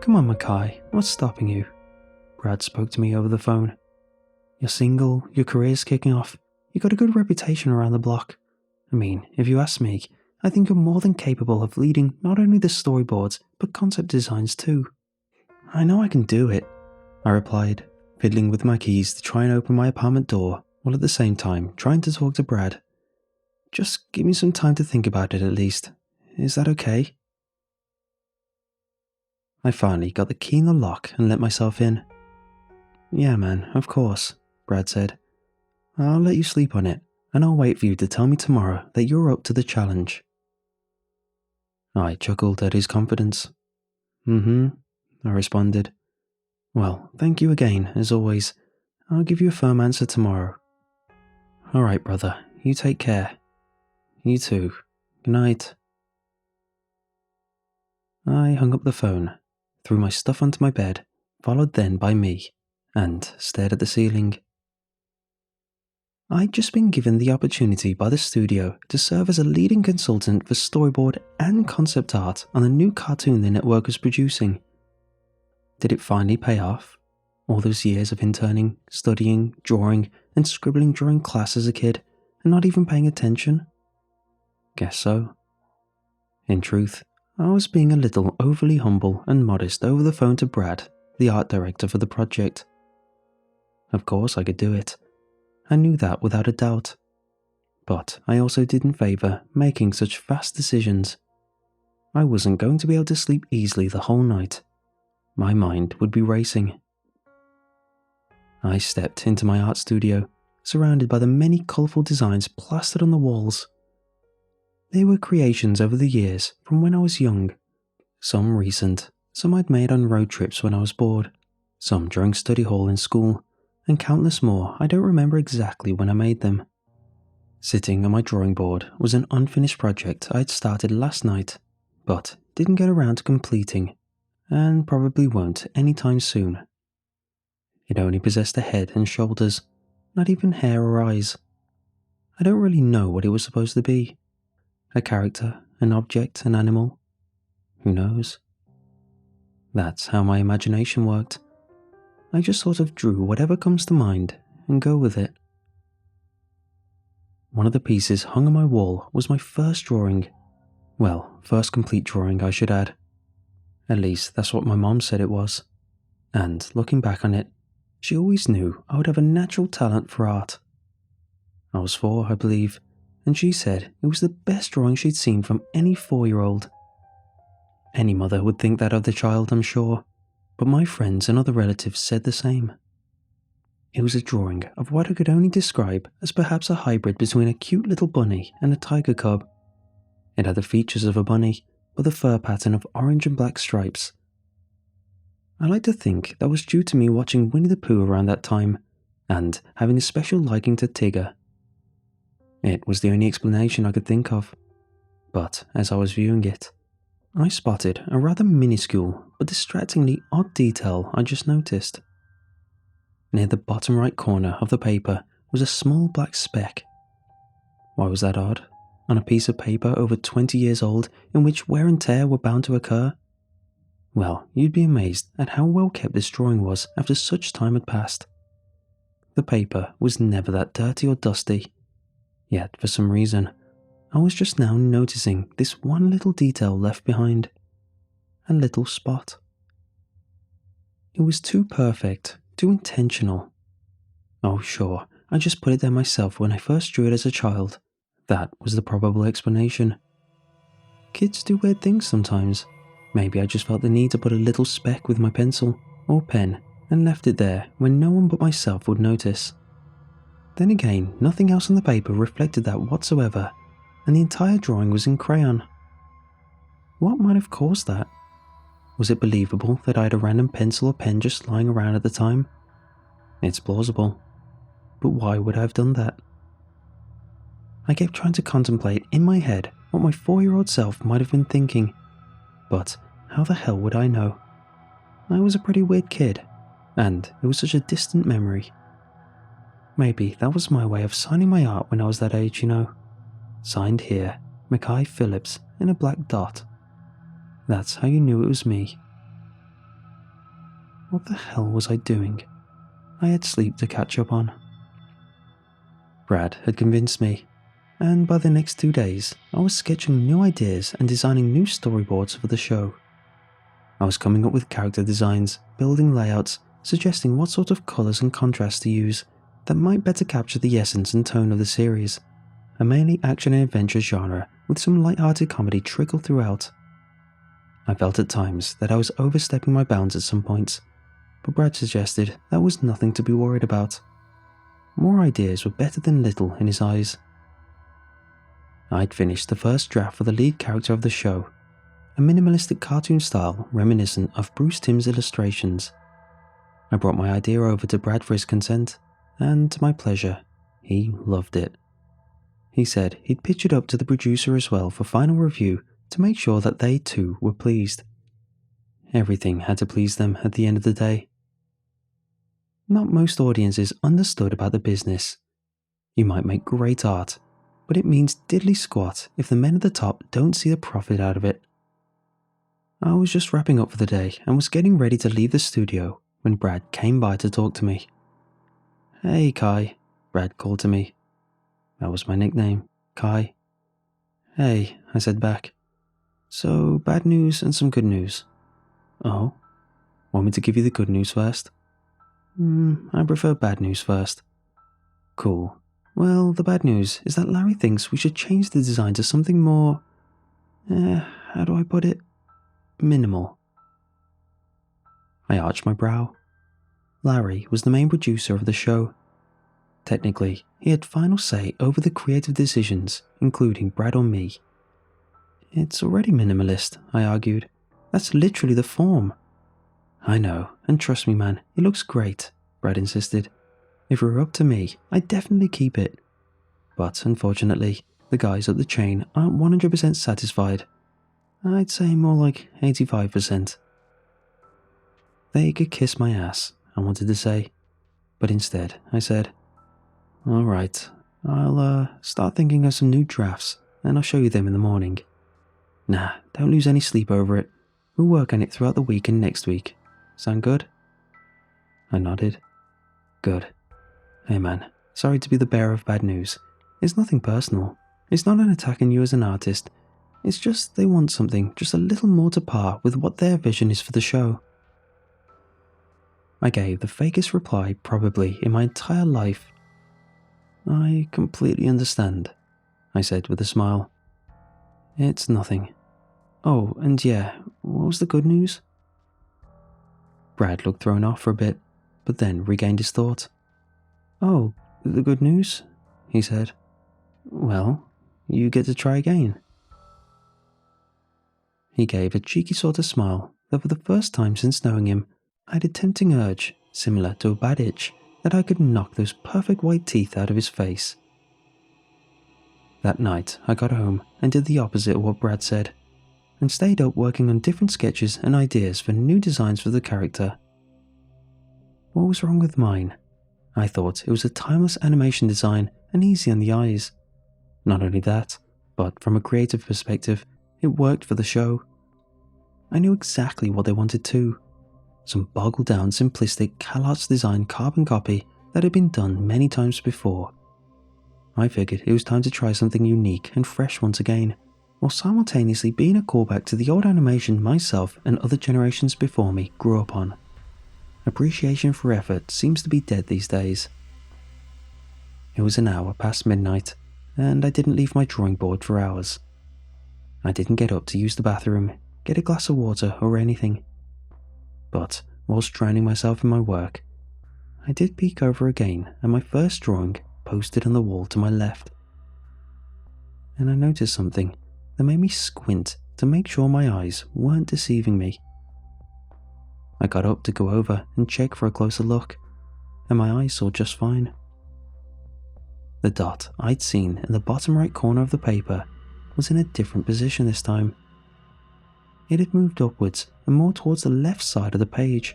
Come on, Mackay, what's stopping you? Brad spoke to me over the phone. You're single, your career's kicking off, you got a good reputation around the block. I mean, if you ask me, I think you're more than capable of leading not only the storyboards, but concept designs too. I know I can do it, I replied, fiddling with my keys to try and open my apartment door, while at the same time trying to talk to Brad. Just give me some time to think about it at least. Is that okay? I finally got the key in the lock and let myself in. Yeah man, of course, Brad said. I'll let you sleep on it, and I'll wait for you to tell me tomorrow that you're up to the challenge. I chuckled at his confidence. I responded. Well, thank you again, as always. I'll give you a firm answer tomorrow. Alright, brother, you take care. You too. Good night. I hung up the phone, threw my stuff onto my bed, followed then by me, and stared at the ceiling. I'd just been given the opportunity by the studio to serve as a leading consultant for storyboard and concept art on the new cartoon the network was producing. Did it finally pay off? All those years of interning, studying, drawing, and scribbling during class as a kid, and not even paying attention? Guess so. In truth, I was being a little overly humble and modest over the phone to Brad, the art director for the project. Of course I could do it. I knew that without a doubt. But I also didn't favour making such fast decisions. I wasn't going to be able to sleep easily the whole night. My mind would be racing. I stepped into my art studio, surrounded by the many colourful designs plastered on the walls. They were creations over the years from when I was young. Some recent, some I'd made on road trips when I was bored, some during study hall in school, and countless more I don't remember exactly when I made them. Sitting on my drawing board was an unfinished project I'd started last night, but didn't get around to completing, and probably won't anytime soon. It only possessed a head and shoulders, not even hair or eyes. I don't really know what it was supposed to be. A character, an object, an animal. Who knows? That's how my imagination worked. I just sort of drew whatever comes to mind and go with it. One of the pieces hung on my wall was my first drawing. Well, first complete drawing, I should add. At least that's what my mom said it was. And looking back on it, she always knew I would have a natural talent for art. I was 4, I believe, and she said it was the best drawing she'd seen from any 4-year-old. Any mother would think that of the child, I'm sure, but my friends and other relatives said the same. It was a drawing of what I could only describe as perhaps a hybrid between a cute little bunny and a tiger cub. It had the features of a bunny, with a fur pattern of orange and black stripes. I like to think that was due to me watching Winnie the Pooh around that time, and having a special liking to Tigger. It was the only explanation I could think of, but as I was viewing it, I spotted a rather minuscule but distractingly odd detail I just noticed. Near the bottom right corner of the paper was a small black speck. Why was that odd? On a piece of paper over 20 years old in which wear and tear were bound to occur? Well, you'd be amazed at how well kept this drawing was after such time had passed. The paper was never that dirty or dusty, yet for some reason, I was just now noticing this one little detail left behind. A little spot. It was too perfect, too intentional. Oh sure, I just put it there myself when I first drew it as a child. That was the probable explanation. Kids do weird things sometimes. Maybe I just felt the need to put a little speck with my pencil or pen and left it there when no one but myself would notice. Then again, nothing else on the paper reflected that whatsoever, and the entire drawing was in crayon. What might have caused that? Was it believable that I had a random pencil or pen just lying around at the time? It's plausible. But why would I have done that? I kept trying to contemplate in my head what my 4-year-old self might have been thinking. But how the hell would I know? I was a pretty weird kid, and it was such a distant memory. Maybe that was my way of signing my art when I was that age, you know. Signed here, Mackay Phillips, in a black dot. That's how you knew it was me. What the hell was I doing? I had sleep to catch up on. Brad had convinced me, and by the next 2 days, I was sketching new ideas and designing new storyboards for the show. I was coming up with character designs, building layouts, suggesting what sort of colours and contrasts to use that might better capture the essence and tone of the series, a mainly action and adventure genre with some light-hearted comedy trickled throughout. I felt at times that I was overstepping my bounds at some points, but Brad suggested that was nothing to be worried about. More ideas were better than little in his eyes. I'd finished the first draft for the lead character of the show, a minimalistic cartoon style reminiscent of Bruce Timm's illustrations. I brought my idea over to Brad for his consent, and to my pleasure, he loved it. He said he'd pitch it up to the producer as well for final review to make sure that they too were pleased. Everything had to please them at the end of the day. Not most audiences understood about the business. You might make great art, but it means diddly squat if the men at the top don't see a profit out of it. I was just wrapping up for the day and was getting ready to leave the studio when Brad came by to talk to me. "Hey, Kai," Brad called to me. That was my nickname, Kai. "Hey," I said back. "So, bad news and some good news." "Oh? Want me to give you the good news first?" I prefer bad news first." "Cool. Well, the bad news is that Larry thinks we should change the design to something more… how do I put it? Minimal." I arched my brow. Larry was the main producer of the show. Technically, he had final say over the creative decisions, including Brad or me. "It's already minimalist," I argued. "That's literally the form." "I know, and trust me man, it looks great," Brad insisted. "If it were up to me, I'd definitely keep it. But unfortunately, the guys up the chain aren't 100% satisfied. I'd say more like 85%. They could kiss my ass, I wanted to say. But instead, I said, "Alright, I'll start thinking of some new drafts, and I'll show you them in the morning. Nah, don't lose any sleep over it. We'll work on it throughout the week and next week. Sound good?" I nodded. "Good. Hey man, sorry to be the bearer of bad news. It's nothing personal. It's not an attack on you as an artist. It's just they want something just a little more to par with what their vision is for the show." I gave the fakest reply probably in my entire life. "I completely understand," I said with a smile. "It's nothing. Oh, and yeah, what was the good news?" Brad looked thrown off for a bit, but then regained his thought. "Oh, the good news?" he said. "Well, you get to try again." He gave a cheeky sort of smile that for the first time since knowing him, I had a tempting urge, similar to a bad itch, that I could knock those perfect white teeth out of his face. That night, I got home and did the opposite of what Brad said, and stayed up working on different sketches and ideas for new designs for the character. What was wrong with mine? I thought it was a timeless animation design and easy on the eyes. Not only that, but from a creative perspective, it worked for the show. I knew exactly what they wanted too. Some boggled down simplistic CalArts design carbon copy that had been done many times before. I figured it was time to try something unique and fresh once again, while simultaneously being a callback to the old animation myself and other generations before me grew up on. Appreciation for effort seems to be dead these days. It was an hour past midnight, and I didn't leave my drawing board for hours. I didn't get up to use the bathroom, get a glass of water or anything. But whilst drowning myself in my work, I did peek over again at my first drawing posted on the wall to my left. And I noticed something that made me squint to make sure my eyes weren't deceiving me. I got up to go over and check for a closer look, and my eyes saw just fine. The dot I'd seen in the bottom right corner of the paper was in a different position this time. It had moved upwards and more towards the left side of the page.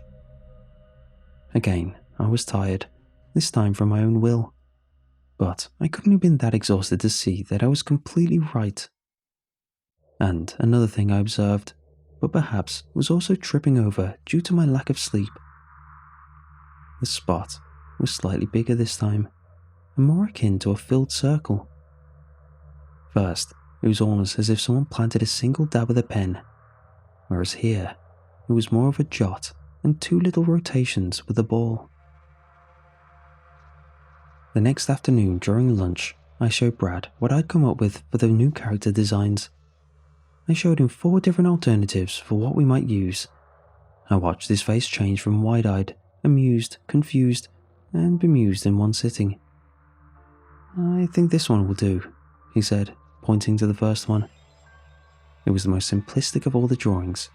Again, I was tired, this time from my own will, but I couldn't have been that exhausted to see that I was completely right. And another thing I observed, but perhaps was also tripping over due to my lack of sleep, The spot was slightly bigger this time, and more akin to a filled circle. First, it was almost as if someone planted a single dab of the pen, whereas here, it was more of a jot and 2 little rotations with the ball. The next afternoon during lunch, I showed Brad what I'd come up with for the new character designs. I showed him 4 different alternatives for what we might use. I watched his face change from wide-eyed, amused, confused, and bemused in one sitting. "I think this one will do," he said, pointing to the first one. It was the most simplistic of all the drawings,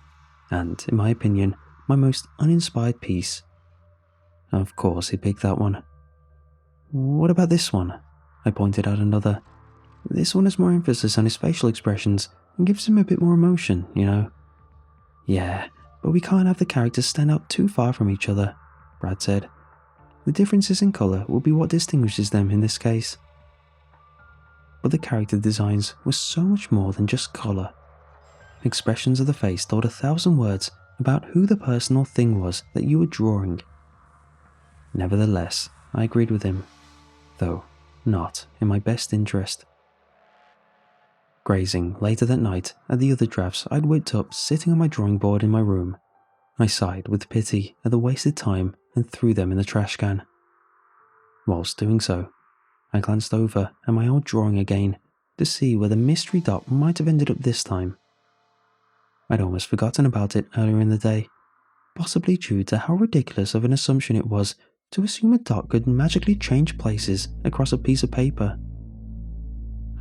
and, in my opinion, my most uninspired piece. Of course he picked that one. "What about this one?" I pointed out another. "This one has more emphasis on his facial expressions and gives him a bit more emotion, you know." "Yeah, but we can't have the characters stand out too far from each other," Brad said. "The differences in colour will be what distinguishes them in this case." But the character designs were so much more than just colour. Expressions of the face told 1,000 words about who the person or thing was that you were drawing. Nevertheless, I agreed with him, though not in my best interest. Grazing later that night at the other drafts I'd whipped up sitting on my drawing board in my room, I sighed with pity at the wasted time and threw them in the trash can. Whilst doing so, I glanced over at my old drawing again to see where the mystery dot might have ended up this time. I'd almost forgotten about it earlier in the day, possibly due to how ridiculous of an assumption it was to assume a dot could magically change places across a piece of paper.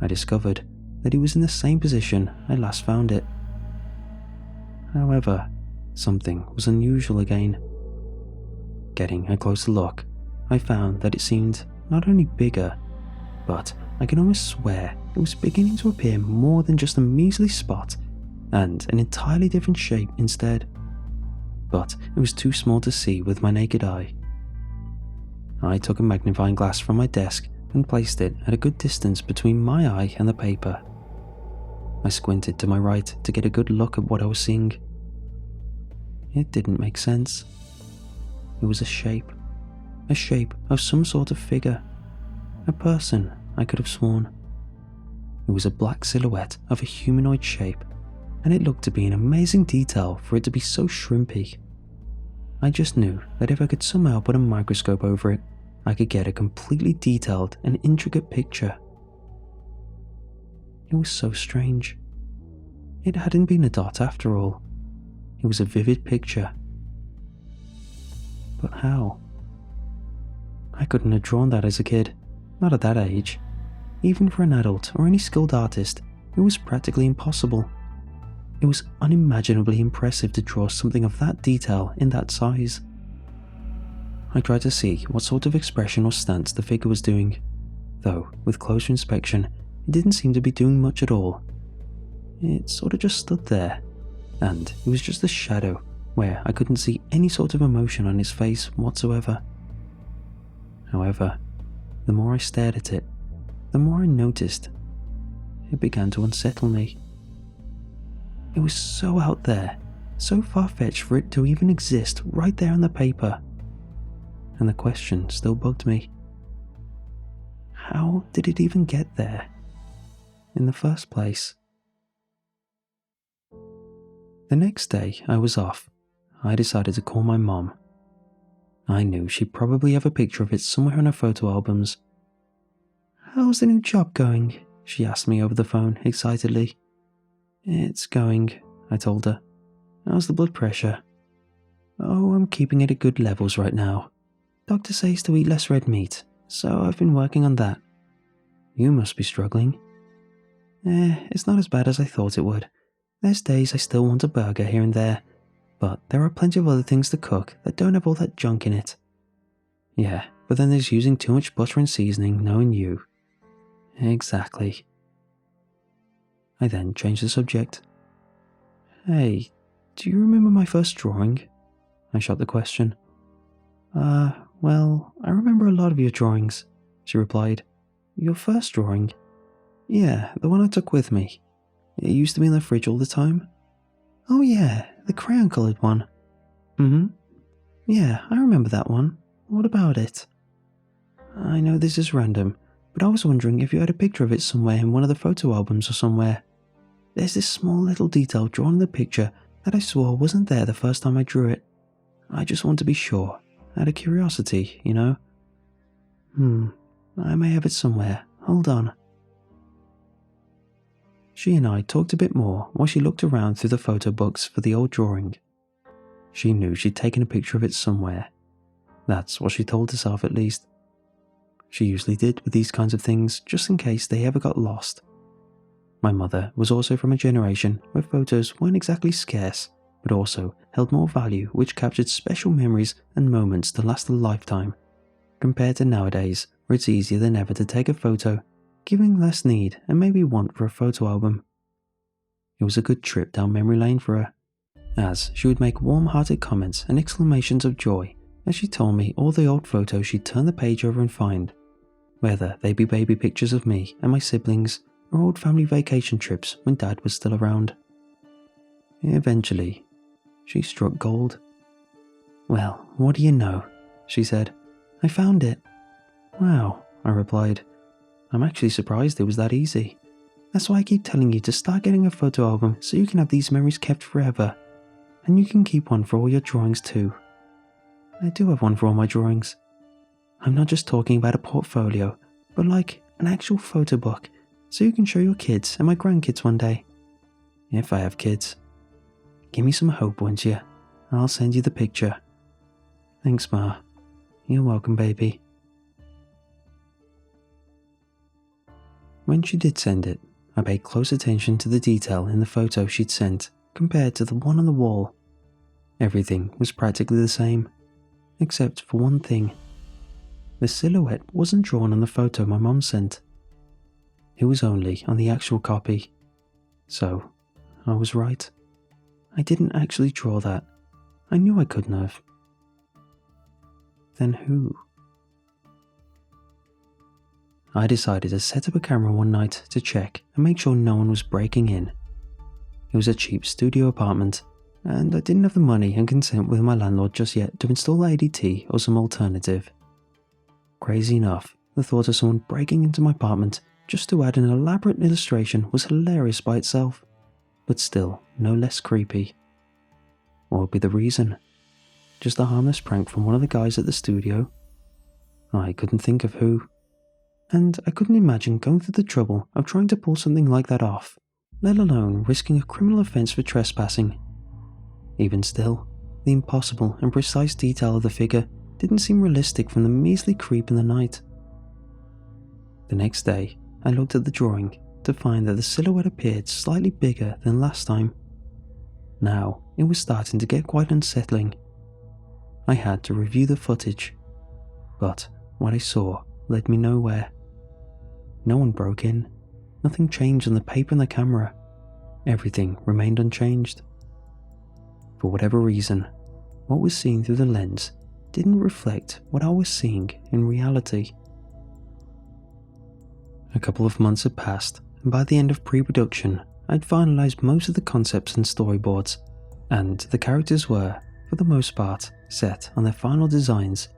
I discovered that it was in the same position I last found it. However, something was unusual again. Getting a closer look, I found that it seemed not only bigger, but I can almost swear it was beginning to appear more than just a measly spot and an entirely different shape instead. But it was too small to see with my naked eye. I took a magnifying glass from my desk and placed it at a good distance between my eye and the paper. I squinted to my right to get a good look at what I was seeing. It didn't make sense. It was a shape of some sort of figure. A person, I could have sworn. It was a black silhouette of a humanoid shape, and it looked to be in amazing detail for it to be so shrimpy. I just knew that if I could somehow put a microscope over it, I could get a completely detailed and intricate picture. It was so strange. It hadn't been a dot after all. It was a vivid picture. But how? I couldn't have drawn that as a kid, not at that age. Even for an adult or any skilled artist, it was practically impossible. It was unimaginably impressive to draw something of that detail in that size. I tried to see what sort of expression or stance the figure was doing, though with closer inspection, it didn't seem to be doing much at all. It sort of just stood there, and it was just a shadow where I couldn't see any sort of emotion on its face whatsoever. However, the more I stared at it, the more I noticed it began to unsettle me. It was so out there, so far-fetched for it to even exist right there on the paper. And the question still bugged me. How did it even get there in the first place? The next day I was off. I decided to call my mom. I knew she'd probably have a picture of it somewhere in her photo albums. "How's the new job going?" she asked me over the phone excitedly. "It's going," I told her. "How's the blood pressure?" "Oh, I'm keeping it at good levels right now. Doctor says to eat less red meat, so I've been working on that." "You must be struggling." It's not as bad as I thought it would. There's days I still want a burger here and there, but there are plenty of other things to cook that don't have all that junk in it." "Yeah, but then there's using too much butter and seasoning, knowing you." "Exactly." I then changed the subject. "Hey, do you remember my first drawing?" I shot the question. Well, I remember a lot of your drawings," she replied. "Your first drawing?" "Yeah, the one I took with me. It used to be in the fridge all the time." "Oh yeah, the crayon-coloured one." "Mm-hmm. Yeah, I remember that one. What about it? I know this is random, but I was wondering if you had a picture of it somewhere in one of the photo albums or somewhere. There's this small little detail drawn in the picture that I swore wasn't there the first time I drew it. I just want to be sure, out of curiosity, you know? I may have it somewhere. Hold on. She and I talked a bit more while she looked around through the photo books for the old drawing. She knew she'd taken a picture of it somewhere. That's what she told herself, at least. She usually did with these kinds of things, just in case they ever got lost. My mother was also from a generation where photos weren't exactly scarce, but also held more value, which captured special memories and moments to last a lifetime, compared to nowadays, where it's easier than ever to take a photo, giving less need and maybe want for a photo album. It was a good trip down memory lane for her, as she would make warm-hearted comments and exclamations of joy as she told me all the old photos she'd turn the page over and find, whether they be baby pictures of me and my siblings or old family vacation trips when Dad was still around. Eventually, she struck gold. "Well, what do you know?" she said. "I found it." "Wow," I replied. "I'm actually surprised it was that easy. That's why I keep telling you to start getting a photo album so you can have these memories kept forever. And you can keep one for all your drawings too." I do have one for all my drawings. I'm not just talking about a portfolio, but like an actual photo book, so you can show your kids and my grandkids one day. If I have kids. Give me some hope, won't you? I'll send you the picture. Thanks, Ma. You're welcome, baby. When she did send it, I paid close attention to the detail in the photo she'd sent compared to the one on the wall. Everything was practically the same, except for one thing. The silhouette wasn't drawn on the photo my mom sent. It was only on the actual copy. So, I was right. I didn't actually draw that. I knew I couldn't have. Then who? I decided to set up a camera one night to check and make sure no one was breaking in. It was a cheap studio apartment, and I didn't have the money and consent with my landlord just yet to install ADT or some alternative. Crazy enough, the thought of someone breaking into my apartment just to add an elaborate illustration was hilarious by itself, but still no less creepy. What would be the reason? Just a harmless prank from one of the guys at the studio? I couldn't think of who. And I couldn't imagine going through the trouble of trying to pull something like that off, let alone risking a criminal offence for trespassing. Even still, the impossible and precise detail of the figure didn't seem realistic from the measly creep in the night. The next day, I looked at the drawing to find that the silhouette appeared slightly bigger than last time. Now, it was starting to get quite unsettling. I had to review the footage, but what I saw led me nowhere. No one broke in, nothing changed on the paper and the camera. Everything remained unchanged. For whatever reason, what was seen through the lens didn't reflect what I was seeing in reality. A couple of months had passed, and by the end of pre-production, I'd finalized most of the concepts and storyboards, and the characters were, for the most part, set on their final designs,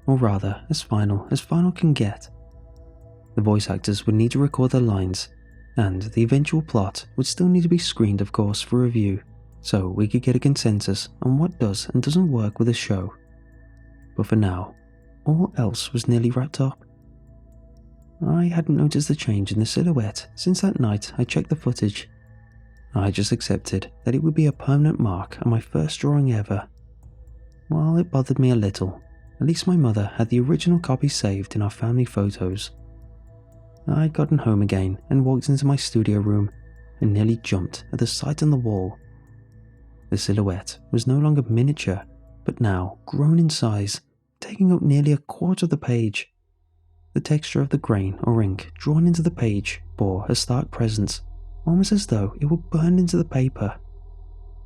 or rather, as final can get. The voice actors would need to record their lines, and the eventual plot would still need to be screened, of course, for review, so we could get a consensus on what does and doesn't work with the show. But for now, all else was nearly wrapped up. I hadn't noticed the change in the silhouette since that night I checked the footage. I just accepted that it would be a permanent mark on my first drawing ever. While it bothered me a little, at least my mother had the original copy saved in our family photos. I'd gotten home again and walked into my studio room and nearly jumped at the sight on the wall. The silhouette was no longer miniature, but now grown in size, taking up nearly a quarter of the page. The texture of the grain or ink drawn into the page bore a stark presence, almost as though it were burned into the paper.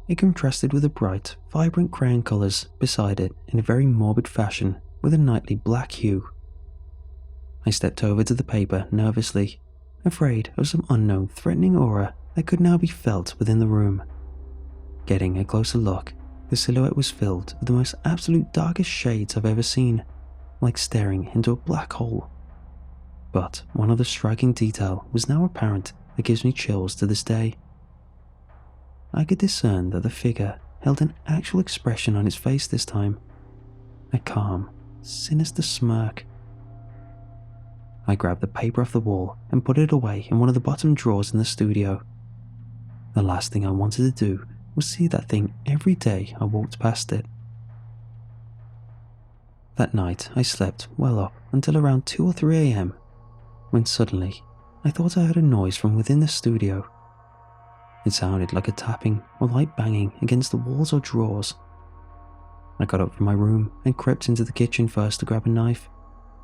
It contrasted with the bright, vibrant crayon colours beside it in a very morbid fashion with a nightly black hue. I stepped over to the paper nervously, afraid of some unknown threatening aura that could now be felt within the room. Getting a closer look, the silhouette was filled with the most absolute darkest shades I've ever seen, like staring into a black hole. But one other striking detail was now apparent that gives me chills to this day. I could discern that the figure held an actual expression on its face this time, a calm, sinister smirk. I grabbed the paper off the wall and put it away in one of the bottom drawers in the studio. The last thing I wanted to do was see that thing every day I walked past it. That night I slept well up until around 2 or 3 a.m, when suddenly I thought I heard a noise from within the studio. It sounded like a tapping or light banging against the walls or drawers. I got up from my room and crept into the kitchen first to grab a knife,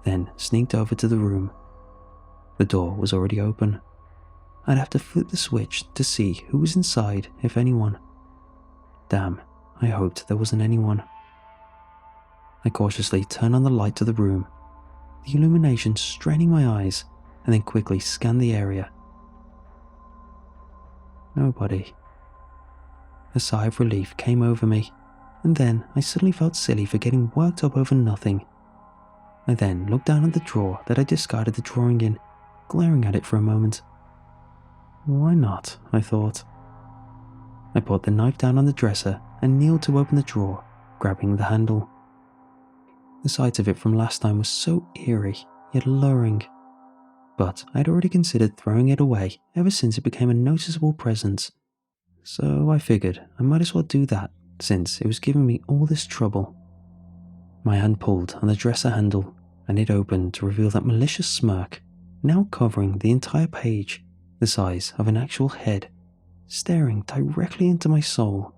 then sneaked over to the room. The door was already open. I'd have to flip the switch to see who was inside, if anyone. Damn, I hoped there wasn't anyone. I cautiously turned on the light to the room, the illumination straining my eyes, and then quickly scanned the area. Nobody. A sigh of relief came over me, and then I suddenly felt silly for getting worked up over nothing. I then looked down at the drawer that I discarded the drawing in, glaring at it for a moment. Why not? I thought. I put the knife down on the dresser and kneeled to open the drawer, grabbing the handle. The sight of it from last time was so eerie, yet alluring. But I'd already considered throwing it away ever since it became a noticeable presence. So I figured I might as well do that since it was giving me all this trouble. My hand pulled on the dresser handle and it opened to reveal that malicious smirk, now covering the entire page, the size of an actual head, staring directly into my soul.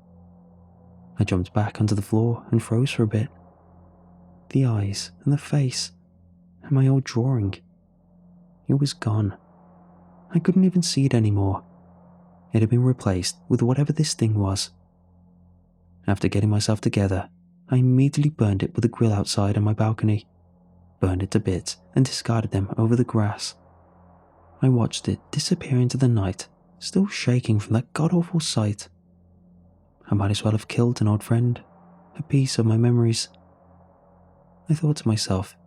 I jumped back onto the floor and froze for a bit. The eyes and the face, and my old drawing. It was gone. I couldn't even see it anymore. It had been replaced with whatever this thing was. After getting myself together, I immediately burned it with a grill outside on my balcony, burned it to bits and discarded them over the grass. I watched it disappear into the night, still shaking from that god-awful sight. I might as well have killed an old friend, a piece of my memories. I thought to myself,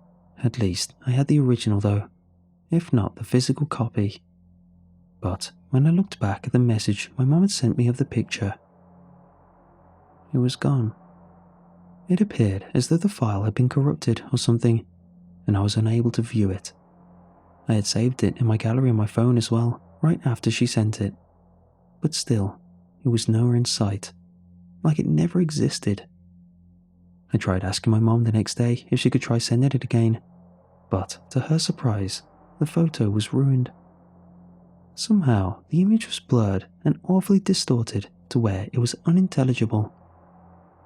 at least I had the original though, if not the physical copy. But when I looked back at the message my mum had sent me of the picture, it was gone. It appeared as though the file had been corrupted or something, and I was unable to view it. I had saved it in my gallery on my phone as well, right after she sent it. But still, it was nowhere in sight, like it never existed. I tried asking my mom the next day if she could try sending it again, but to her surprise, the photo was ruined. Somehow, the image was blurred and awfully distorted to where it was unintelligible.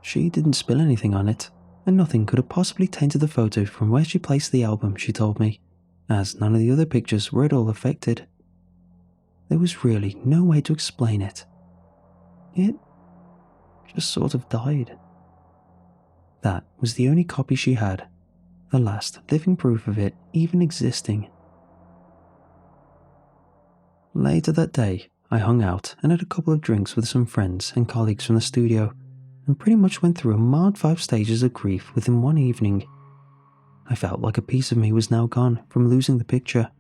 She didn't spill anything on it, and nothing could have possibly tainted the photo from where she placed the album, she told me, as none of the other pictures were at all affected. There was really no way to explain it. It just sort of died. That was the only copy she had, the last living proof of it even existing. Later that day, I hung out and had a couple of drinks with some friends and colleagues from the studio, and pretty much went through a mild 5 stages of grief within one evening. I felt like a piece of me was now gone from losing the picture,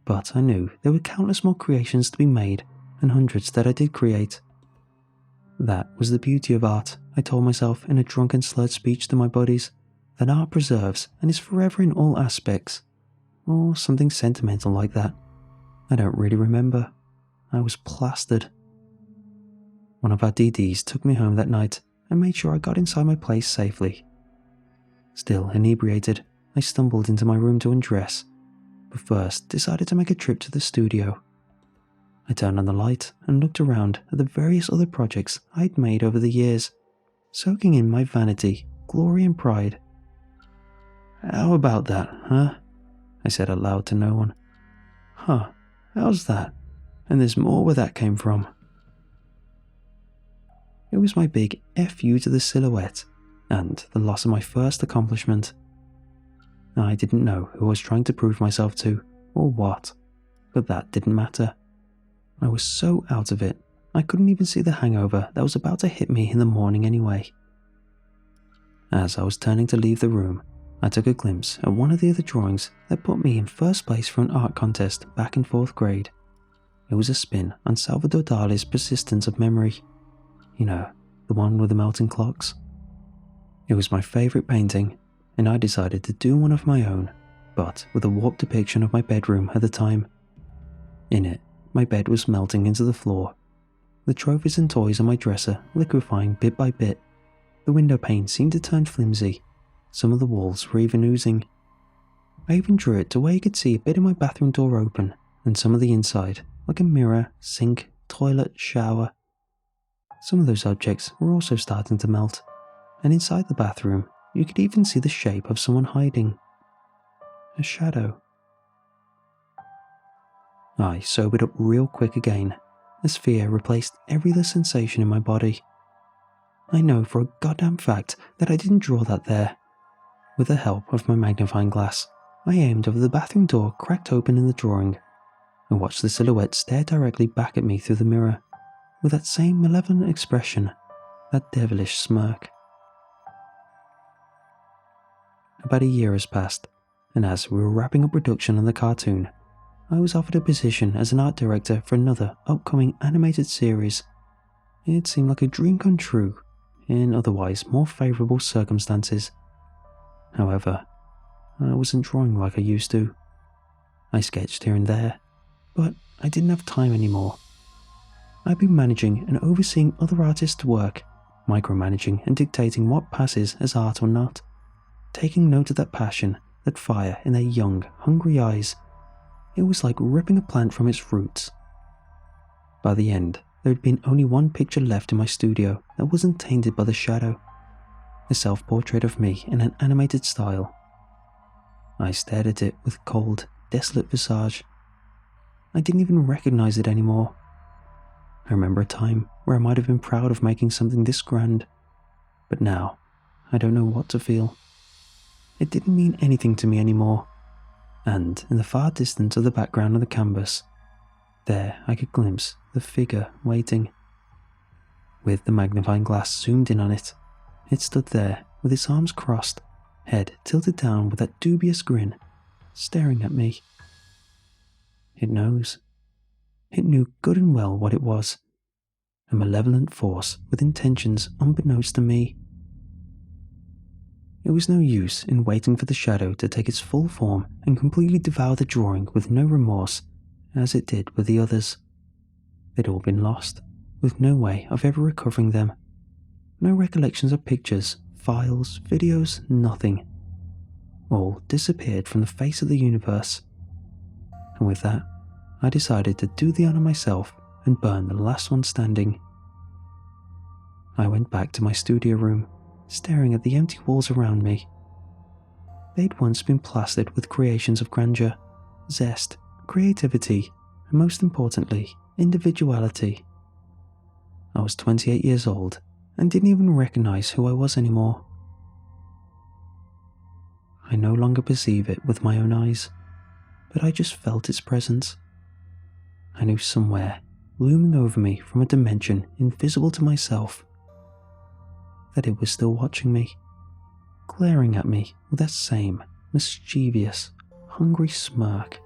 but I knew there were countless more creations to be made and hundreds that I did create. That was the beauty of art, I told myself in a drunken slurred speech to my buddies, that art preserves and is forever in all aspects, or something sentimental like that. I don't really remember. I was plastered. One of our DDs took me home that night and made sure I got inside my place safely. Still inebriated, I stumbled into my room to undress, but first decided to make a trip to the studio. I turned on the light and looked around at the various other projects I'd made over the years, soaking in my vanity, glory and pride. "How about that, huh?" I said aloud to no one. "Huh, how's that? And there's more where that came from." It was my big F you to the silhouette and the loss of my first accomplishment. I didn't know who I was trying to prove myself to or what, but that didn't matter. I was so out of it, I couldn't even see the hangover that was about to hit me in the morning anyway. As I was turning to leave the room, I took a glimpse at one of the other drawings that put me in first place for an art contest back in 4th grade. It was a spin on Salvador Dali's Persistence of Memory. You know, the one with the melting clocks. It was my favourite painting, and I decided to do one of my own, but with a warped depiction of my bedroom at the time. In it, my bed was melting into the floor, the trophies and toys on my dresser liquefying bit by bit. The window pane seemed to turn flimsy. Some of the walls were even oozing. I even drew it to where you could see a bit of my bathroom door open, and some of the inside, like a mirror, sink, toilet, shower. Some of those objects were also starting to melt, and inside the bathroom, you could even see the shape of someone hiding. A shadow. I sobered up real quick again, as fear replaced every other sensation in my body. I know for a goddamn fact that I didn't draw that there. With the help of my magnifying glass, I aimed over the bathroom door cracked open in the drawing, and watched the silhouette stare directly back at me through the mirror, with that same malevolent expression, that devilish smirk. About a year has passed, and as we were wrapping up production on the cartoon, I was offered a position as an art director for another upcoming animated series. It seemed like a dream come true, in otherwise more favourable circumstances. However, I wasn't drawing like I used to. I sketched here and there, but I didn't have time anymore. I'd been managing and overseeing other artists' work, micromanaging and dictating what passes as art or not, taking note of that passion, that fire in their young, hungry eyes. It was like ripping a plant from its roots. By the end, there had been only one picture left in my studio that wasn't tainted by the shadow, a self-portrait of me in an animated style. I stared at it with cold, desolate visage. I didn't even recognize it anymore. I remember a time where I might have been proud of making something this grand, but now I don't know what to feel. It didn't mean anything to me anymore, and in the far distance of the background of the canvas, there I could glimpse the figure waiting. With the magnifying glass zoomed in on it, it stood there with its arms crossed, head tilted down with that dubious grin, staring at me. It knows. It knew good and well what it was. A malevolent force with intentions unbeknownst to me. It was no use in waiting for the shadow to take its full form and completely devour the drawing with no remorse, as it did with the others. They'd all been lost, with no way of ever recovering them. No recollections of pictures, files, videos, nothing. All disappeared from the face of the universe. And with that, I decided to do the honor myself and burn the last one standing. I went back to my studio room, staring at the empty walls around me. They'd once been plastered with creations of grandeur, zest, creativity, and most importantly, individuality. I was 28 years old and didn't even recognize who I was anymore. I no longer perceive it with my own eyes, but I just felt its presence. I knew somewhere, looming over me from a dimension invisible to myself, that it was still watching me, glaring at me with that same mischievous, hungry smirk.